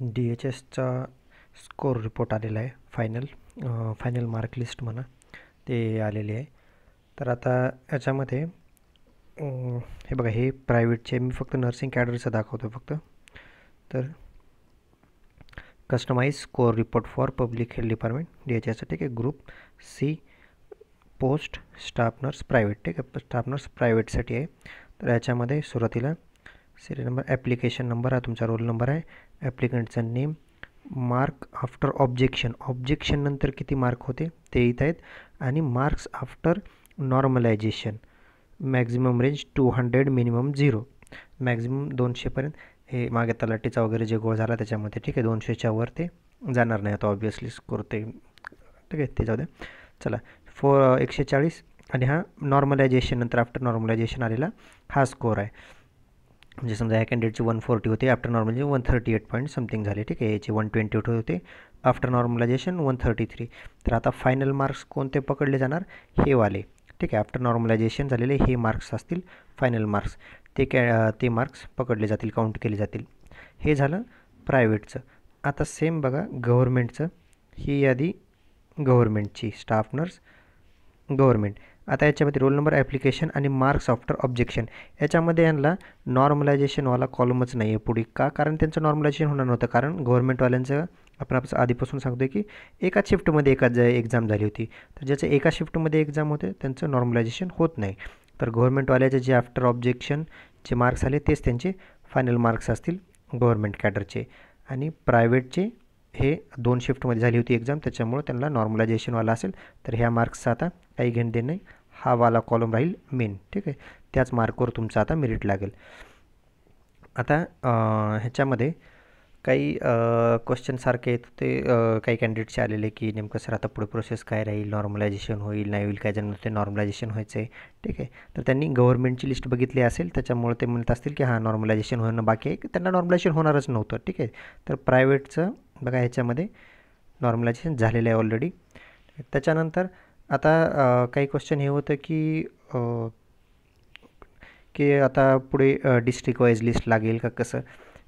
DHSचा score report आलेला आहे. Final mark list म्हणा ते आलेली आहे. तर आता याच्यामध्ये हे बघा, हे प्रायव्हेटचे मी फक्त नर्सिंग कॅडरचं दाखवतो फक्त. तर customize score report for public health department DHS, ठीक आहे. Group C post staff nurse private, ठीक आहे. स्टाफ नर्स प्रायव्हेटसाठी आहे. तर याच्यामध्ये सुरुवातीला सिरियल नंबर, ॲप्लिकेशन नंबर, हा तुमचा रोल नंबर आहे. ॲप्लिकंटचा नेम, मार्क आफ्टर ऑब्जेक्शन नंतर किती मार्क होते ते येत आहेत. आणि marks after normalization, maximum range 200, minimum 0, maximum 200पर्यंत. हे मागे तलाठीचा वगैरे जे गोळ झाला त्याच्यामध्ये, ठीक आहे. 200च्या वर ते जाणार नाही आता ऑब्वियसली स्कोर ते, ठीक आहे, ते जाऊ द्या. चला 140, आणि हा नॉर्मलायझेशन नंतर आफ्टर नॉर्मलायझेशन आलेला हा स्कोर आहे. म्हणजे समजा ह्या कॅन्डिडेटची 140 होते, आफ्टर नॉर्मलायझेशन 138 पॉईंट समथिंग झाले, ठीक आहे. याचे 128 होते, आफ्टर नॉर्मलायझेशन 133. तर आता फायनल मार्क्स कोणते पकडले जाणार, हे वाले, ठीक आहे. आफ्टर नॉर्मलायझेशन झालेले हे मार्क्स असतील फायनल मार्क्स, ते मार्क्स पकडले जातील, काउंट केले जातील. हे झालं प्रायव्हेटचं. आता सेम बघा गव्हर्मेंटचं. ही यादी गव्हर्मेंटची, स्टाफ नर्स गव्हर्मेंट. आता याच्यामध्ये रोल नंबर, ॲप्लिकेशन आणि मार्क्स आफ्टर ऑब्जेक्शन. याच्यामध्ये यांना नॉर्मलायझेशनवाला कॉलमच नाही आहे पुढे. का? कारण त्यांचं नॉर्मलायझेशन होणार नव्हतं. कारण गव्हर्मेंटवाल्यांचं आपण आधीपासून सांगतो की एकाच शिफ्टमध्ये एक्झाम झाली होती. तर ज्याचं एका शिफ्टमध्ये एक्झाम होते त्यांचं नॉर्मलायझेशन होत नाही. तर गव्हर्मेंटवाल्याचे जे आफ्टर ऑब्जेक्शनचे मार्क्स आले तेच त्यांचे फायनल मार्क्स असतील गव्हर्मेंट कॅडरचे. आणि प्रायव्हेटचे हे 2 शिफ्टमध्ये झाली होती एक्झाम, त्याच्यामुळे त्यांना नॉर्मलायझेशनवाला असेल. तर ह्या मार्क्सचा आता काही घेणं देणं नाही, हा वाला कॉलम राहील मेन, ठीक आहे. त्याच मार्कवर तुमचं आता मेरिट लागेल. आता ह्याच्यामध्ये काही क्वेश्चन सारखे येत होते काही कॅन्डिडेटचे आलेले की नेमकं सर आता पुढे प्रोसेस काय राहील, नॉर्मलायझेशन होईल नाही होईल, काय जण ते नॉर्मलायझेशन व्हायचं आहे, ठीक आहे. तर त्यांनी गव्हर्मेंटची लिस्ट बघितली असेल, त्याच्यामुळे ते म्हणत असतील की हां नॉर्मलायझेशन होणं बाकी आहे, त्यांना नॉर्मलायझेशन होणारच नव्हतं, ठीक आहे. तर प्रायव्हेटचं बघा ह्याच्यामध्ये नॉर्मलायझेशन झालेलं आहे ऑलरेडी. त्याच्यानंतर आता काही क्वेश्चन हे होतं की आता पुढे डिस्ट्रिक्ट वाईज लिस्ट लागेल का कसं.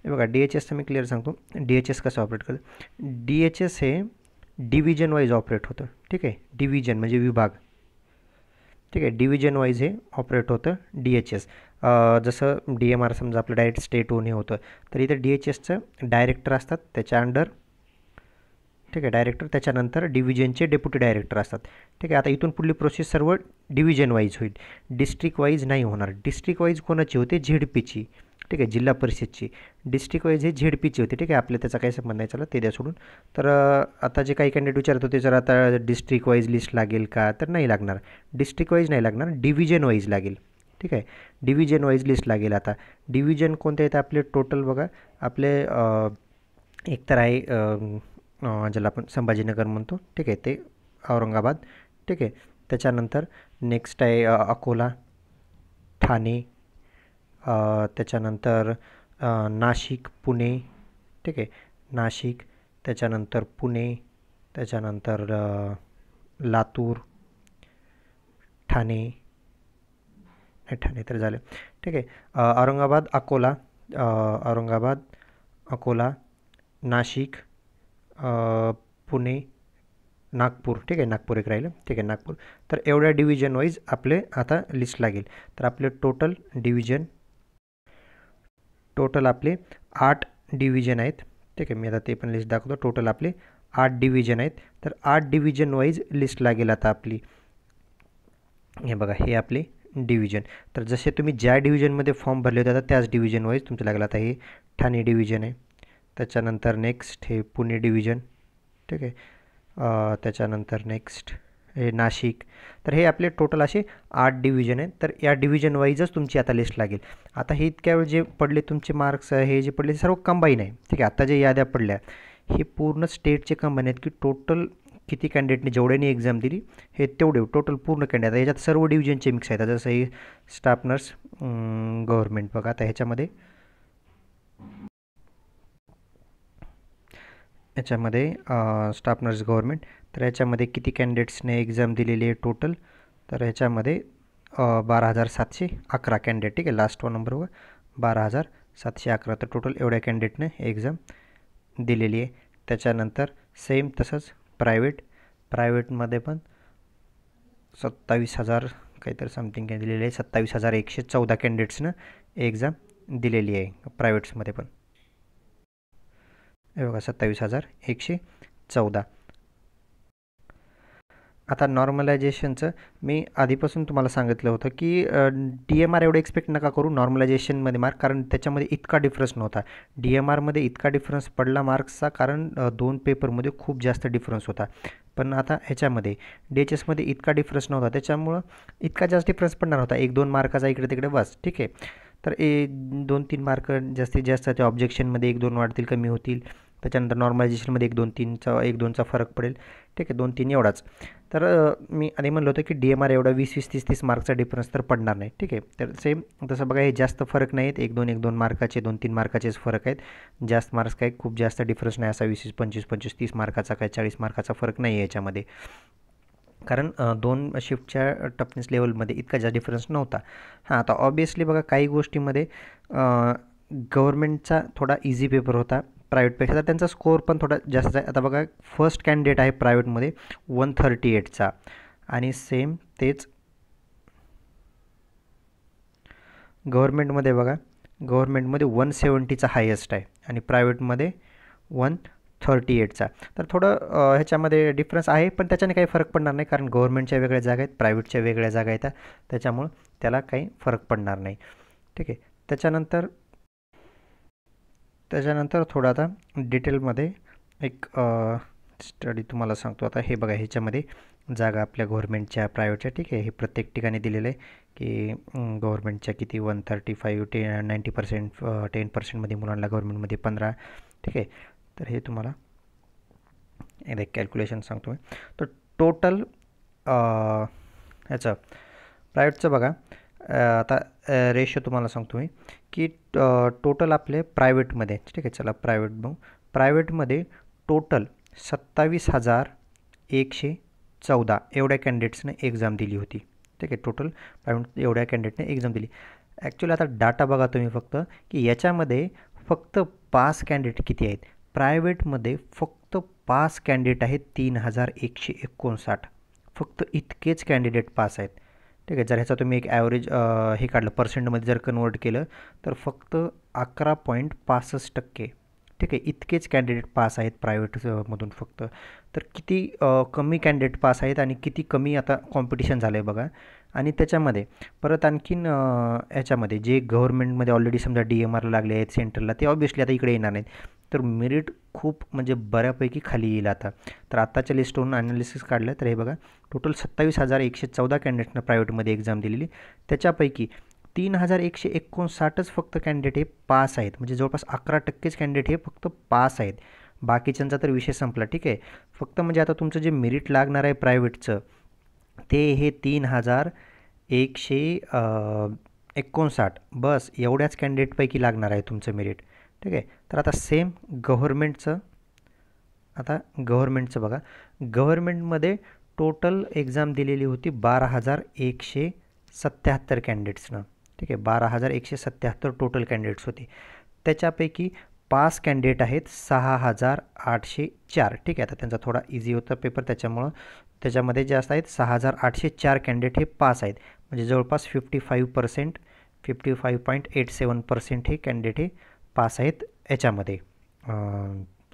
हे बघा DHSचं मी क्लिअर सांगतो. DHS कसं ऑपरेट करतं. DHS हे डिव्हिजन वाईज ऑपरेट होतं, ठीक आहे. डिव्हिजन म्हणजे विभाग, ठीक आहे. डिव्हिजन वाईज हे ऑपरेट होतं DHS. जसं DMR समजा आपलं डायरेक्ट स्टेटहून हे होतं, तर इथं DHSचं डायरेक्टर असतात त्याच्या अंडर, ठीक आहे. डायरेक्टर, त्याच्यानंतर डिव्हिजनचे डेप्युटी डायरेक्टर असतात, ठीक आहे. आता इथून पुढली प्रोसेस सर्व डिव्हिजन वाईज होईल, डिस्ट्रिक्ट वाईज नाही होणार. डिस्ट्रिक्ट वाईज कोणाची होते, ZPची, ठीक आहे, जिल्हा परिषदची. डिस्ट्रिक्ट वाईज हे ZPची होते, ठीक आहे. आपल्या त्याचा काही संबंध नाही, चला ते द्या सोडून. तर आता जे काही कॅन्डिडेट विचारत होते जर आता डिस्ट्रिक्ट वाईज लिस्ट लागेल का, तर नाही लागणार. डिस्ट्रिक्ट वाईज नाही लागणार, डिव्हिजन वाईज लागेल, ठीक आहे. डिव्हिजन वाईज लिस्ट लागेल. आता डिव्हिजन कोणते आहेत आपले, टोटल बघा आपले एक तर आहे ज्याला आपण संभाजीनगर म्हणतो, ठीक आहे, ते औरंगाबाद, ठीक आहे. त्याच्यानंतर नेक्स्ट आहे अकोला, ठाणे, त्याच्यानंतर नाशिक, पुणे, ठीक आहे. नाशिक, त्याच्यानंतर पुणे, त्याच्यानंतर लातूर, ठाणे, ठाणे तर झालं, ठीक आहे. औरंगाबाद, अकोला, औरंगाबाद, अकोला, नाशिक, पुणे, नागपूर, ठीक आहे. नागपूर एक राहिलं, ठीक आहे, नागपूर. तर एवढ्या डिव्हिजन वाईज आपले आता लिस्ट लागेल. तर आपले टोटल आपले 8 डिव्हिजन आहेत, ठीक आहे. मी आता ते पण लिस्ट दाखवतो. टोटल आपले 8 डिव्हिजन आहेत. तर 8 डिव्हिजन वाईज लिस्ट लागेल आता आपली. हे बघा हे आपले डिव्हिजन. तर जसे तुम्ही ज्या डिव्हिजनमध्ये फॉर्म भरले होते आता त्याच डिव्हिजन वाईज तुमचं लागेल. आता हे ठाणे डिव्हिजन आहे, त्याच्यानंतर नेक्स्ट हे पुणे डिव्हिजन, ठीक आहे. त्याच्यानंतर नेक्स्ट हे नाशिक. तर हे आपले टोटल असे 8 डिव्हिजन आहेत. तर या डिव्हिजन वाईजच तुमची आता लिस्ट लागेल. आता हे इतक्या वेळ जे पडले तुमचे मार्क्स, हे जे पडले सर्व कंबाईन आहे, ठीक आहे. आता जे याद्या पडल्या हे पूर्ण स्टेटचे कंबाईन आहेत की टोटल किती कॅन्डिडेटने जेवढ्याने एक्झाम दिली हे तेवढे टोटल पूर्ण कॅन्डिडेट. याच्यात सर्व डिव्हिजनचे मिक्स आहेत. जसं हे स्टाफ नर्स गव्हर्मेंट बघा. आता ह्याच्यामध्ये स्टाफ नर्स गव्हर्मेंट. तर ह्याच्यामध्ये किती कॅन्डिडेट्सने एक्झाम दिलेली आहे टोटल, तर ह्याच्यामध्ये 12,711 कॅन्डिडेट, ठीक आहे. लास्ट वन नंबर बघा 12,711. तर टोटल एवढ्या कॅन्डिडेटने एक्झाम दिलेली आहे. त्याच्यानंतर सेम तसंच प्रायव्हेटमध्ये पण 27,000 काहीतरी समथिंग काय दिलेलं आहे. 27,114 कॅन्डिडेट्सनं एक्झाम दिलेली आहे प्रायव्हेट्समध्ये पण. हे बघा 27,114. आता नॉर्मलायझेशनचं मी आधीपासून तुम्हाला सांगितलं होतं की DMR एवढं एक्सपेक्ट नका करू नॉर्मलायझेशनमध्ये मार्क, कारण त्याच्यामध्ये इतका डिफरन्स नव्हता. DMRमध्ये इतका डिफरन्स पडला मार्क्सचा कारण 2 पेपरमध्ये खूप जास्त डिफरन्स होता. पण आता ह्याच्यामध्ये DHSमध्ये इतका डिफरन्स नव्हता, त्याच्यामुळं इतका जास्त डिफरन्स पडणार होता. 1-2 मार्काचा इकडे तिकडे बस, ठीक आहे. तर 2-3 मार्क जास्तीत जास्त त्या ऑब्जेक्शनमध्ये 1-2 वाढतील कमी होतील. त्याच्यानंतर नॉर्मलायझेशनमध्ये 1-2-3चा फरक पडेल, ठीक आहे. 2-3 एवढाच. तर मी आधी म्हणलं होतं की DMR एवढा 20-20, 30-30 मार्कचा डिफरन्स तर पडणार नाही, ठीक आहे. तर सेम तसं बघा, हे जास्त फरक नाही आहेत. 1-2 मार्काचे 2-3 मार्काचेच फरक आहेत. जास्त मार्क्स काय खूप जास्त डिफरन्स नाही, असा 20-20, 25-25, 30 मार्काचा काय 40 मार्काचा फरक नाही आहे याच्यामध्ये. कारण 2 शिफ्टच्या टफनेस लेवलमध्ये इतका जास्त डिफरन्स नव्हता. हां, आता ऑब्वियसली बघा काही गोष्टीमध्ये गव्हर्नमेंटचा थोडा इझी पेपर होता प्रायव्हेटपेक्षा, तर त्यांचा स्कोअर पण थोडा जास्त आहे. आता बघा फर्स्ट कॅन्डिडेट आहे प्रायव्हेटमध्ये 138चा आणि सेम तेच गव्हर्नमेंटमध्ये बघा, गव्हर्नमेंटमध्ये 170चा हायेस्ट आहे आणि प्रायव्हेटमध्ये 138चा. तर थोडं ह्याच्यामध्ये डिफरन्स आहे, पण त्याच्याने काही फरक पडणार नाही, कारण गव्हर्नमेंटच्या वेगळ्या जागा आहेत, प्रायव्हेटच्या वेगळ्या जागा आहेत, त्याच्यामुळं त्याला काही फरक पडणार नाही, ठीक आहे. त्याच्यानंतर थोडं आता डिटेलमध्ये एक स्टडी तुम्हाला सांगतो. आता हे बघा, ह्याच्यामध्ये जागा आपल्या गव्हर्नमेंटच्या प्रायव्हेटच्या, ठीक आहे. हे प्रत्येक ठिकाणी दिलेलं आहे की गव्हर्नमेंटच्या किती 135 90%, 10%मध्ये मुलांना, गव्हर्नमेंटमध्ये 15, ठीक आहे. तर हे तुम्हाला एक कॅल्क्युलेशन सांगतो मी. तर टोटल ह्याचं प्रायव्हेटचं बघा, आता रेशो तुम्हाला सांगतो मी की टोटल आपले प्रायव्हेटमध्ये, ठीक आहे. चला प्रायव्हेट बघू. प्रायव्हेटमध्ये टोटल 27,114 एवढ्या कॅन्डिडेट्सने एक्झाम दिली होती, ठीक आहे. टोटल प्रायव्हेट एवढ्या कॅन्डिडेटने एक्झाम दिली. ॲक्च्युली आता डाटा बघा तुम्ही फक्त की याच्यामध्ये फक्त पास कॅन्डिडेट किती आहेत. प्रायव्हेटमध्ये फक्त 5 कॅन्डिडेट आहेत, 3,159. फक्त इतकेच कॅन्डिडेट पास आहेत, ठीक आहे. जर ह्याचा तुम्ही एक ॲव्हरेज हे काढलं, पर्सेंटमध्ये जर कन्वर्ट केलं तर फक्त 11.65%, ठीक आहे. इतकेच कॅन्डिडेट पास आहेत प्रायव्हेटमधून फक्त. तर किती कमी कॅन्डिडेट पास आहेत आणि किती कमी आता कॉम्पिटिशन झालं आहे बघा. आणि त्याच्यामध्ये परत आणखीन याच्यामध्ये जे गव्हर्नमेंटमध्ये ऑलरेडी समजा DMRला लागले आहेत सेंटरला, ते ऑब्वियसली आता इकडे येणार नाहीत. तर मेरिट खूप म्हणजे बऱ्यापैकी खाली येईल आता. तर आत्ताच्या लिस्टवरून ॲनालिसिस काढलं तर हे बघा, टोटल 27,114 कॅन्डिडेटनं प्रायव्हेटमध्ये एक्झाम दिलेली. त्याच्यापैकी 3,159च फक्त कॅन्डिडेट हे पास आहेत, म्हणजे जवळपास 11%च कॅन्डिडेट हे फक्त पास आहेत. बाकीच्यांचा तर विषय संपला, ठीक आहे. फक्त म्हणजे आता तुमचं जे मेरिट लागणार आहे प्रायव्हेटचं, ते हे 3,159 बस एवढ्याच कॅन्डिडेटपैकी लागणार आहे तुमचं मेरिट, ठीक आहे. तर आता सेम गव्हर्नमेंटचं बघा. गव्हर्नमेंटमध्ये टोटल एक्झाम दिलेली होती 12,177 कॅन्डिडेट्सनं, ठीक आहे. 12,177 टोटल कॅन्डिडेट्स होते. त्याच्यापैकी पास कॅन्डिडेट आहेत 6,804, ठीक आहे. आता त्यांचा थोडा इझी होता पेपर, त्याच्यामध्ये जास्त आहेत 6,804 कॅन्डिडेट हे पास आहेत, म्हणजे जवळपास 55%, 55.87% हे कॅन्डिडेट हे पास आहेत याच्यामध्ये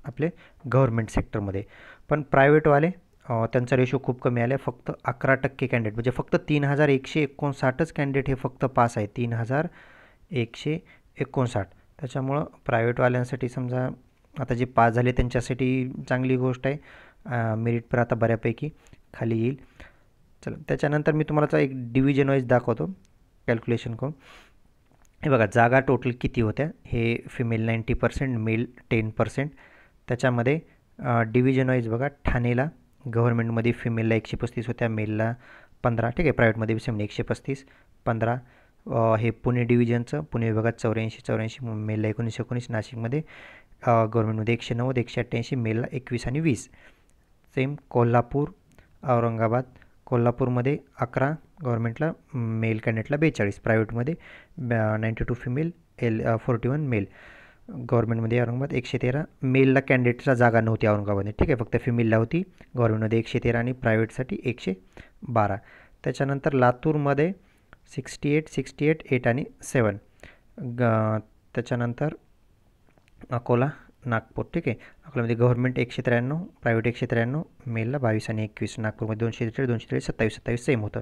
आपले गव्हर्नमेंट सेक्टरमध्ये. पण प्रायव्हेटवाले त्यांचा रेशो खूप कमी आला आहे, फक्त 11% कॅन्डिडेट, म्हणजे फक्त 3,159च कॅन्डिडेट हे फक्त पास आहेत, 3,159. त्याच्यामुळं प्रायव्हेटवाल्यांसाठी समजा आता जे पास झाले त्यांच्यासाठी चांगली गोष्ट आहे. मेरिट पण आता बऱ्यापैकी खाली येईल. चला त्याच्यानंतर मी तुम्हाला एक डिव्हिजन वाईज दाखवतो कॅल्क्युलेशन करून. हे बघा, जागा टोटल किती होत्या. हे फिमेल 90%, मेल 10%. त्याच्यामध्ये डिव्हिजन वाईज बघा, ठाणेला गव्हर्नमेंटमध्ये फिमेलला 135 होत्या, मेलला 15, ठीक आहे. प्रायव्हेटमध्ये सेम 135, 15. हे पुणे डिव्हिजनचं, पुणे विभागात 84, मेलला 19, नाशिकमध्ये गव्हर्नमेंटमध्ये 190, 188, मेलला 21 आणि 20. सेम कोल्हापूर, औरंगाबाद. कोल्हापूरमध्ये 11 गव्हर्नमेंटला, मेल कॅन्डिडेटला 42, प्रायव्हेटमध्ये 92 फिमेल, 41 मेल. गव्हर्नमेंटमध्ये औरंगाबाद 113 मेलला कॅन्डिडेटला जागा नव्हती औरंगाबादमध्ये, ठीक आहे, फक्त फिमेलला होती गव्हर्नमेंटमध्ये 113 आणि प्रायव्हेटसाठी 112. त्याच्यानंतर लातूरमध्ये 68, 8 आणि 7. त्याच्यानंतर अकोला, नागपूर, ठीक आहे, अकोल्यामध्ये गव्हर्नमेंट 193, प्रायव्हेट 193, मेलला 22 आणि 21, नागपूरमध्ये 243, 243, 27, 27 सेम होतं.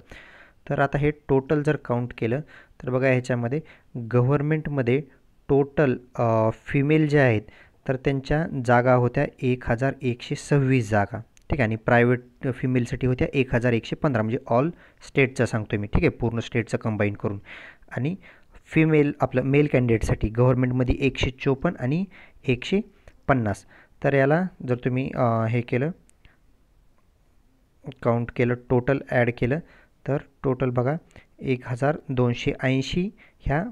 तर आता हे टोटल जर काउंट केलं तर बघा ह्याच्यामध्ये गव्हर्नमेंटमध्ये टोटल फिमेल जे आहेत तर त्यांच्या जागा होत्या 1126 जागा, ठीक आहे, आणि प्रायव्हेट फिमेलसाठी होत्या 1115, म्हणजे ऑल स्टेटचं सांगतो मी, ठीक आहे, पूर्ण स्टेटचं कंबाईन करून. आणि फिमेल आपलं मेल कॅन्डिडेटसाठी गव्हर्नमेंटमध्ये 154 आणि 150. तर याला जर तुम्ही हे केलं, काउंट केलं, टोटल ॲड केलं तर टोटल बघा 1280 ह्या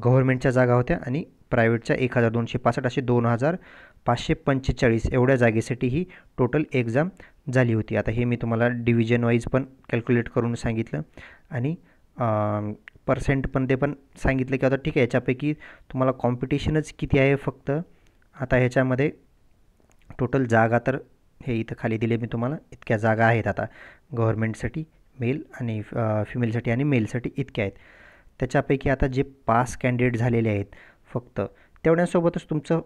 गव्हर्नमेंटच्या जागा होत्या आणि प्रायव्हेटच्या 1265, असे 2545 एवढ्या जागेसाठी ही टोटल एक्झाम झाली होती. आता हे मी तुम्हाला डिव्हिजन वाईज पण कॅल्क्युलेट करून सांगितलं आणि पर्सेंट पण ते पण सांगितलं की आता ठीक आहे याच्यापैकी तुम्हाला कॉम्पिटिशनच किती आहे फक्त. आता ह्याच्यामध्ये टोटल जागा तर हे इथं खाली दिले मी तुम्हाला, इतक्या जागा आहेत आता गव्हर्नमेंटसाठी मेल आणि फिमेलसाठी आणि मेलसाठी इतक्या आहेत. त्याच्यापैकी आता जे पास कॅन्डिडेट झालेले आहेत फक्त तेवढ्यासोबतच तुमचं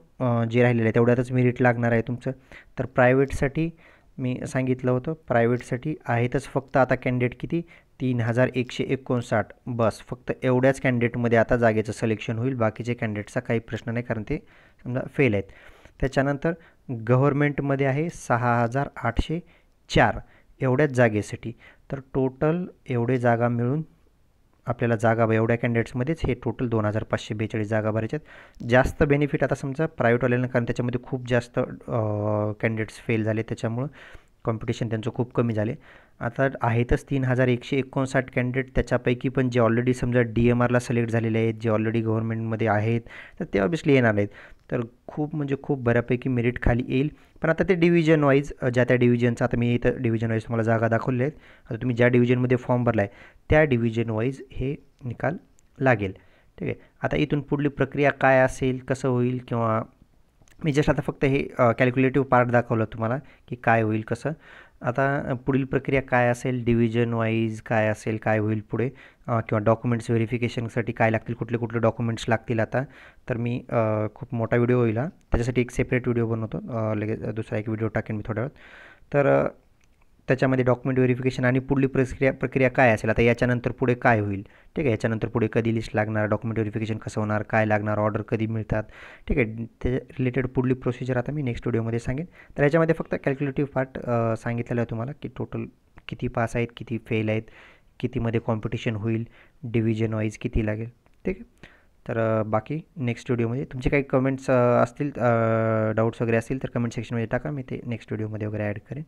जे राहिलेलं आहे तेवढ्यातच मेरिट लागणार आहे तुमचं. तर प्रायव्हेटसाठी मी सांगितलं होतं, प्रायव्हेटसाठी आहेतच फक्त आता कॅन्डिडेट किती 3159, बस फक्त एवढ्याच कॅन्डिडेटमध्ये आता जागेचं सिलेक्शन होईल. बाकीचे कॅन्डिडेटचा काही प्रश्न नाही कारण ते समजा फेल आहेत. त्याच्यानंतर गव्हर्नमेंटमध्ये आहे 6804 एवढ्याच जागेसाठी. तर टोटल एवढे जागा मिळून आपल्याला जागा एवढ्या कॅन्डिडेट्समध्येच हे टोटल 2542 जागा भरायच्यात. जास्त बेनिफिट आता समजा प्रायव्हेटवाल्यांना कारण त्याच्यामध्ये खूप जास्त कॅन्डिडेट्स फेल झाले त्याच्यामुळं कॉम्पिटिशन त्यांचं खूप कमी झाले. आता आहेतच 3159 कॅन्डिडेट, त्याच्यापैकी पण जे ऑलरेडी समजा DMRला सिलेक्ट झालेले आहेत, जे ऑलरेडी गव्हर्नमेंटमध्ये आहेत तर ते ऑब्वियसली येणार आहेत. तर खूप म्हणजे खूप बऱ्यापैकी मेरिट खाली येईल. पण आता ते डिव्हिजन वाईज ज्या त्या डिव्हिजनचं, आता मी इथं डिव्हिजन वाईज तुम्हाला जागा दाखवलेल्या आहेत. आता तुम्ही ज्या डिव्हिजनमध्ये फॉर्म भरला आहे त्या डिव्हिजन वाईज हे निकाल लागेल, ठीक आहे. आता इथून पुढली प्रक्रिया काय असेल, कसं होईल, किंवा मी जस्ट आता फक्त हे कॅल्क्युलेटिव्ह पार्ट दाखवलं तुम्हाला की काय होईल कसं. आता पुढील प्रक्रिया काय असेल, डिव्हिजन वाईज काय असेल, काय होईल पुढे, किंवा डॉक्युमेंट्स व्हेरिफिकेशनसाठी काय लागतील, कुठले कुठले डॉक्युमेंट्स लागतील आता, तर मी खूप मोठा व्हिडिओ होईल हा, त्याच्यासाठी एक सेपरेट व्हिडिओ बनवतो, लगेच दुसरा एक व्हिडिओ टाकेन मी थोड्या वेळात. तर त्याच्यामध्ये डॉक्युमेंट व्हेरिफिकेशन आणि पुढली प्रक्रिया काय असेल, आता याच्यानंतर पुढे काय होईल, ठीक आहे, याच्यानंतर पुढे कधी लिस्ट लागणार, डॉक्युमेंट व्हेरिफिकेशन कसं होणार, काय लागणार, ऑर्डर कधी मिळतात, ठीक आहे, ते रिलेटेड पुढली प्रोसिजर आता मी नेक्स्ट व्हिडिओमध्ये सांगेन. तर याच्यामध्ये फक्त कॅल्क्युलेटिव्ह पार्ट सांगितलेलं आहे तुम्हाला की टोटल किती पास आहेत, किती फेल आहेत, कितीमध्ये कॉम्पिटिशन होईल, डिव्हिजन वाईज किती लागेल, ठीक आहे. तर बाकी नेक्स्ट व्हिडिओमध्ये तुमचे काही कमेंट्स असतील, डाऊट्स वगैरे असतील तर कमेंट सेक्शनमध्ये टाका, मी ते नेक्स्ट व्हिडिओमध्ये वगैरे ॲड करेन.